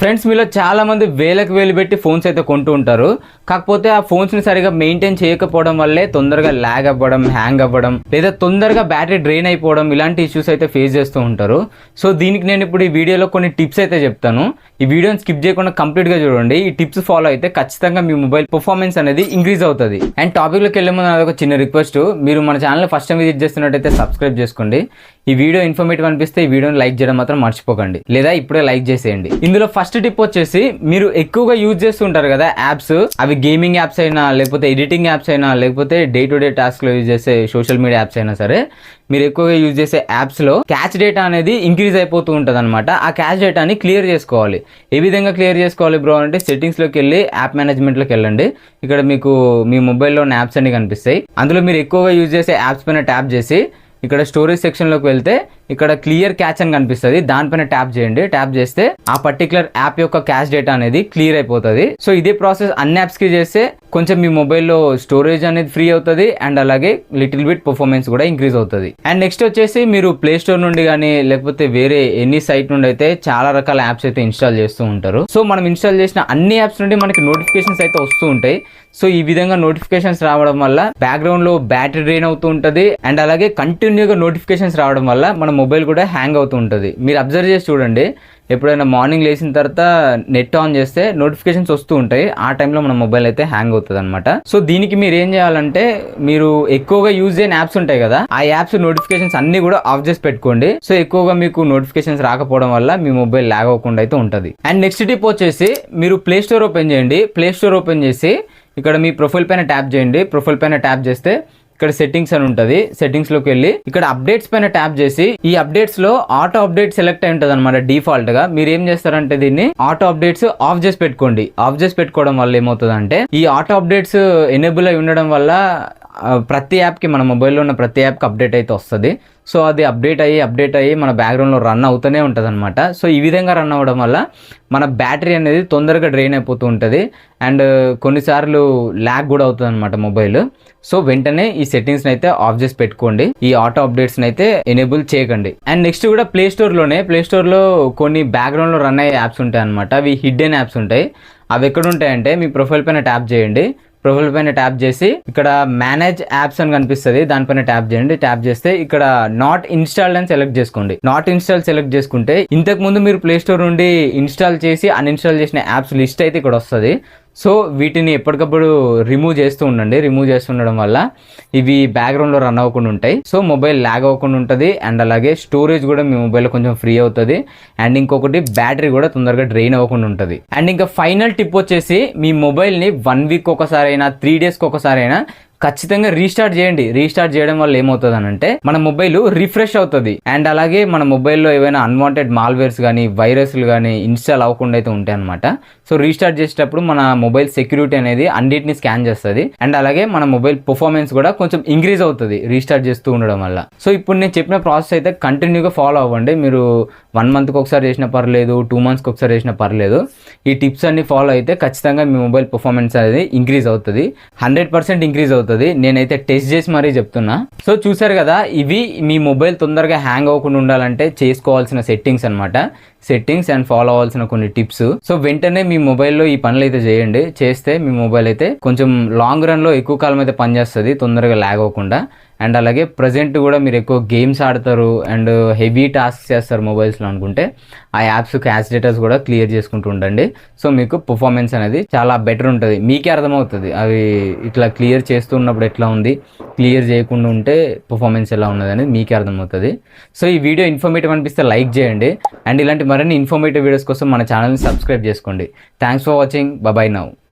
Friends, మీలో చాలా మంది వేలకు వేలు పెట్టి ఫోన్స్ అయితే కొంటూ ఉంటారు. కాకపోతే ఆ ఫోన్స్ని సరిగా మెయింటైన్ చేయకపోవడం వల్లే తొందరగా ల్యాగ్ అవ్వడం, హ్యాంగ్ అవ్వడం, లేదా తొందరగా బ్యాటరీ డ్రైన్ అయిపోవడం, ఇలాంటి ఇష్యూస్ అయితే ఫేస్ చేస్తూ ఉంటారు. సో దీనికి నేను ఇప్పుడు ఈ వీడియోలో కొన్ని టిప్స్ అయితే చెప్తాను. ఈ వీడియోని స్కిప్ చేయకుండా కంప్లీట్గా చూడండి. ఈ టిప్స్ ఫాలో అయితే ఖచ్చితంగా మీ మొబైల్ పర్ఫార్మెన్స్ అనేది ఇంక్రీజ్ అవుతుంది. అండ్ టాపిక్లోకి వెళ్ళే ముందు నాది ఒక చిన్న రిక్వెస్ట్, మీరు మన ఛానల్ ఫస్ట్ టైం విజిట్ చేస్తున్నట్టయితే సబ్స్క్రైబ్ చేసుకోండి. ఈ వీడియో ఇన్ఫర్మేటివ్ అనిపిస్తే ఈ వీడియోని లైక్ చేయడం మాత్రం మర్చిపోకండి, లేదా ఇప్పుడే లైక్ చేసేయండి. ఇందులో ఫస్ట్ టిప్ వచ్చేసి, మీరు ఎక్కువగా యూజ్ చేస్తుంటారు కదా యాప్స్, అవి గేమింగ్ యాప్స్ అయినా, లేకపోతే ఎడిటింగ్ యాప్స్ అయినా, లేకపోతే డే టు డే టాస్క్లో యూజ్ చేసే సోషల్ మీడియా యాప్స్ అయినా సరే, మీరు ఎక్కువగా యూజ్ చేసే యాప్స్లో క్యాచ్ డేటా అనేది ఇంక్రీజ్ అయిపోతూ ఉంటుంది అనమాట. ఆ క్యాచ్ డేటాని క్లియర్ చేసుకోవాలి. ఏ విధంగా క్లియర్ చేసుకోవాలి బ్రో అంటే, సెట్టింగ్స్లోకి వెళ్ళి యాప్ మేనేజ్మెంట్లోకి వెళ్ళండి. ఇక్కడ మీకు మీ మొబైల్లో ఉన్న యాప్స్ అన్ని కనిపిస్తాయి. అందులో మీరు ఎక్కువగా యూజ్ చేసే యాప్స్ పైన ట్యాప్ చేసి ఇక్కడ స్టోరేజ్ సెక్షన్లోకి వెళ్తే ఇక్కడ క్లియర్ క్యాచ్ అని కనిపిస్తుంది. దానిపైన ట్యాప్ చేయండి. ట్యాప్ చేస్తే ఆ పర్టికులర్ యాప్ యొక్క క్యాచ్ డేటా అనేది క్లియర్ అయిపోతుంది. సో ఇదే ప్రాసెస్ అన్ని యాప్స్కి చేస్తే కొంచెం మీ మొబైల్లో స్టోరేజ్ అనేది ఫ్రీ అవుతుంది, అండ్ అలాగే లిటిల్ బిట్ పర్ఫార్మెన్స్ కూడా ఇంక్రీజ్ అవుతుంది. అండ్ నెక్స్ట్ వచ్చేసి, మీరు ప్లే స్టోర్ నుండి కానీ లేకపోతే వేరే ఎనీ సైట్ నుండి అయితే చాలా రకాల యాప్స్ అయితే ఇన్స్టాల్ చేస్తూ ఉంటారు. సో మనం ఇన్స్టాల్ చేసిన అన్ని యాప్స్ నుండి మనకి నోటిఫికేషన్స్ అయితే వస్తూ ఉంటాయి. సో ఈ విధంగా నోటిఫికేషన్స్ రావడం వల్ల బ్యాక్గ్రౌండ్ లో బ్యాటరీ డ్రైన్ అవుతూ ఉంటుంది, అండ్ అలాగే కంటిన్యూగా నోటిఫికేషన్స్ రావడం వల్ల మన మొబైల్ కూడా హ్యాంగ్ అవుతూ ఉంటుంది. మీరు అబ్జర్వ్ చేసి చూడండి, ఎప్పుడైనా మార్నింగ్ లేచిన తర్వాత నెట్ ఆన్ చేస్తే నోటిఫికేషన్స్ వస్తూ ఉంటాయి. ఆ టైంలో మన మొబైల్ అయితే హ్యాంగ్ అవుతుంది అనమాట. సో దీనికి మీరు ఏం చేయాలంటే, మీరు ఎక్కువగా యూజ్ చేయని యాప్స్ ఉంటాయి కదా, ఆ యాప్స్ నోటిఫికేషన్స్ అన్ని కూడా ఆఫ్ చేసి పెట్టుకోండి. సో ఎక్కువగా మీకు నోటిఫికేషన్స్ రాకపోవడం వల్ల మీ మొబైల్ ల్యాగ్ అవ్వకుండా అయితే ఉంటుంది. అండ్ నెక్స్ట్ టిప్ వచ్చేసి, మీరు ప్లే స్టోర్ ఓపెన్ చేయండి. ప్లే స్టోర్ ఓపెన్ చేసి ఇక్కడ మీ ప్రొఫైల్ పైన ట్యాప్ చేయండి. ప్రొఫైల్ పైన ట్యాప్ చేస్తే ఇక్కడ సెట్టింగ్స్ అని ఉంటుంది. సెట్టింగ్స్ లోకి వెళ్ళి ఇక్కడ అప్డేట్స్ పైన ట్యాప్ చేసి, ఈ అప్డేట్స్ లో ఆటో అప్డేట్ సెలెక్ట్ అయి ఉంటుంది అనమాట. డిఫాల్ట్ గా మీరు ఏం చేస్తారంటే, దీన్ని ఆటో అప్డేట్స్ ఆఫ్ చేసి పెట్టుకోండి. ఆఫ్ చేసి పెట్టుకోవడం వల్ల ఏమవుతుంది అంటే, ఈ ఆటో అప్డేట్స్ ఎనేబుల్ అయి ఉండడం వల్ల ప్రతి యాప్కి, మన మొబైల్లో ఉన్న ప్రతి యాప్కి అప్డేట్ అయితే వస్తుంది. సో అది అప్డేట్ అయ్యి మన బ్యాక్గ్రౌండ్లో రన్ అవుతూనే ఉంటుంది అనమాట. సో ఈ విధంగా రన్ అవ్వడం వల్ల మన బ్యాటరీ అనేది తొందరగా డ్రైన్ అయిపోతూ ఉంటుంది, అండ్ కొన్నిసార్లు ల్యాగ్ కూడా అవుతుంది అనమాట మొబైల్. సో వెంటనే ఈ సెట్టింగ్స్ని అయితే ఆఫ్ చేసి పెట్టుకోండి. ఈ ఆటో అప్డేట్స్ని అయితే ఎనేబుల్ చేయకండి. అండ్ నెక్స్ట్ కూడా ప్లే స్టోర్లో కొన్ని బ్యాక్గ్రౌండ్లో రన్ అయ్యే యాప్స్ ఉంటాయి అనమాట. అవి హిడ్డెన్ యాప్స్ ఉంటాయి. అవి ఎక్కడ ఉంటాయంటే, మీ ప్రొఫైల్ పైన ట్యాప్ చేయండి. ప్రొఫైల్ పైన ట్యాప్ చేసి ఇక్కడ మేనేజ్ యాప్స్ అని కనిపిస్తుంది. దానిపైన ట్యాప్ చేయండి. ట్యాప్ చేస్తే ఇక్కడ నాట్ ఇన్స్టాల్డ్ అని సెలెక్ట్ చేసుకోండి. నాట్ ఇన్స్టాల్ సెలెక్ట్ చేసుకుంటే, ఇంతకు ముందు మీరు ప్లే స్టోర్ నుండి ఇన్స్టాల్ చేసి అన్ఇన్స్టాల్ చేసిన యాప్స్ లిస్ట్ అయితే ఇక్కడ వస్తుంది. సో వీటిని ఎప్పటికప్పుడు రిమూవ్ చేస్తూ ఉండండి. రిమూవ్ చేస్తుండడం వల్ల ఇవి బ్యాక్గ్రౌండ్లో రన్ అవ్వకుండా ఉంటాయి. సో మొబైల్ ల్యాగ్ అవ్వకుండా ఉంటుంది, అండ్ అలాగే స్టోరేజ్ కూడా మీ మొబైల్లో కొంచెం ఫ్రీ అవుతుంది, అండ్ ఇంకొకటి బ్యాటరీ కూడా తొందరగా డ్రైన్ అవ్వకుండా ఉంటుంది. అండ్ ఇంకా ఫైనల్ టిప్ వచ్చేసి, మీ మొబైల్ని 1 వీక్ ఒకసారి అయినా 3 డేస్కి ఒకసారి అయినా ఖచ్చితంగా రీస్టార్ట్ చేయండి. రీస్టార్ట్ చేయడం వల్ల ఏమవుతుంది అంటే, మన మొబైల్ రిఫ్రెష్ అవుతుంది, అండ్ అలాగే మన మొబైల్లో ఏవైనా అన్వాంటెడ్ మాల్వేర్స్ కానీ వైరస్లు కానీ ఇన్స్టాల్ అవ్వకుండా అయితే ఉంటాయి అనమాట. సో రీస్టార్ట్ చేసేటప్పుడు మన మొబైల్ సెక్యూరిటీ అనేది అన్నిటిని స్కాన్ చేస్తుంది, అండ్ అలాగే మన మొబైల్ పర్ఫార్మెన్స్ కూడా కొంచెం ఇంక్రీజ్ అవుతుంది రీస్టార్ట్ చేస్తూ ఉండడం వల్ల. సో ఇప్పుడు నేను చెప్పిన ప్రాసెస్ అయితే కంటిన్యూగా ఫాలో అవ్వండి. మీరు 1 మంత్కి ఒకసారి చేసినా పర్లేదు, 2 మంత్స్కి ఒకసారి చేసినా పర్లేదు. ఈ టిప్స్ అన్ని ఫాలో అయితే ఖచ్చితంగా మీ మొబైల్ పర్ఫార్మెన్స్ అనేది ఇంక్రీజ్ అవుతుంది. 100% ఇంక్రీజ్ అవుతుంది. నేనైతే టెస్ట్ చేసి మరీ చెప్తున్నా. సో చూసారు కదా, ఇవి మీ మొబైల్ తొందరగా హ్యాంగ్ అవ్వకుండా ఉండాలంటే చేసుకోవాల్సిన సెట్టింగ్స్ అనమాట. సెట్టింగ్స్ అండ్ ఫాలో అవ్వాల్సిన కొన్ని టిప్స్. సో వెంటనే మీ మొబైల్లో ఈ పనులు అయితే చేయండి. చేస్తే మీ మొబైల్ అయితే కొంచెం లాంగ్ రన్లో ఎక్కువ కాలం అయితే పనిచేస్తుంది, తొందరగా ల్యాగ్ అవ్వకుండా. అండ్ అలాగే ప్రజెంట్ కూడా మీరు ఎక్కువ గేమ్స్ ఆడతారు అండ్ హెవీ టాస్క్ చేస్తారు మొబైల్స్లో అనుకుంటే, ఆ యాప్స్ క్యాచ్ డేటాస్ కూడా క్లియర్ చేసుకుంటూ ఉండండి. సో మీకు పర్ఫార్మెన్స్ అనేది చాలా బెటర్ ఉంటుంది. మీకే అర్థమవుతుంది అవి ఇట్లా క్లియర్ చేస్తున్నప్పుడు ఎట్లా ఉంది, క్లియర్ చేయకుండా ఉంటే పర్ఫార్మెన్స్ ఎలా ఉన్నది అనేది మీకే అర్థమవుతుంది. సో ఈ వీడియో ఇన్ఫర్మేటివ్ అనిపిస్తే లైక్ చేయండి, అండ్ ఇలాంటి మరిన్ని ఇన్ఫర్మేటివ్ వీడియోస్ కోసం మన ఛానల్ని సబ్స్క్రైబ్ చేసుకోండి. Thanks for watching. Bye now.